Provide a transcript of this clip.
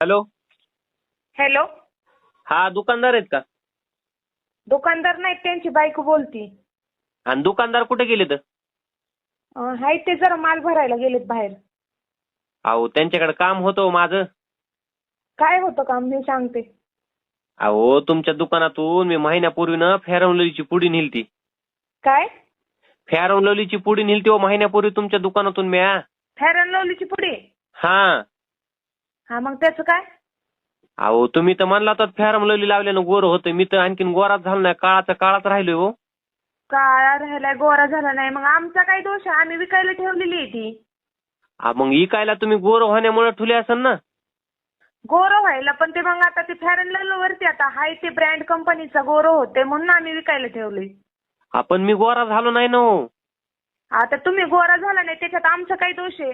Hello. Hello. हा दुकानदार आहेत का? दुकानदार नाहीत, त्यांची बायको बोलती. आणि दुकानदार कुठे गेले तर? हाय ते जरा माल भरायला गेलेत बाहेर. अहो त्यांच्याकडे काम होतं हो माझं. काय होतं काम मी सांगते. अहो तुमच्या दुकानातून मी महिन्यापूर्वी फेअर अँड लवलीची पुडी नेलती. काय? फेअर अँड लवलीची पुडी नेलती हो महिन्यापूर्वी तुमच्या दुकानातून मी. फेअर अँड लवलीची पुडी? हा. हा मग त्याचं काय? अहो तुम्ही तर म्हणला तर फेअर अँड लवली लावल्यानं गोर होतं. मी तर आणखीन गोराच झालो नाही, काळाच राहिलोय हो. काळा राहिलाय गोरा झाला नाही, मग आमचा काय दोष आहे? आम्ही विकायला ठेवलेली आहे ती. मग इकायला तुम्ही गोर होण्यामुळे ठुले असेल ना. गोरं व्हायला पण ते मग आता ते फेअर अँड लवली वरती आता हाय ते ब्रँड कंपनीचा गोरं होते म्हणून आम्ही विकायला ठेवले. आपण मी गोरा झालो नाही ना हो. आता तुम्ही गोरा झाला नाही त्याच्यात आमचा काय दोष आहे?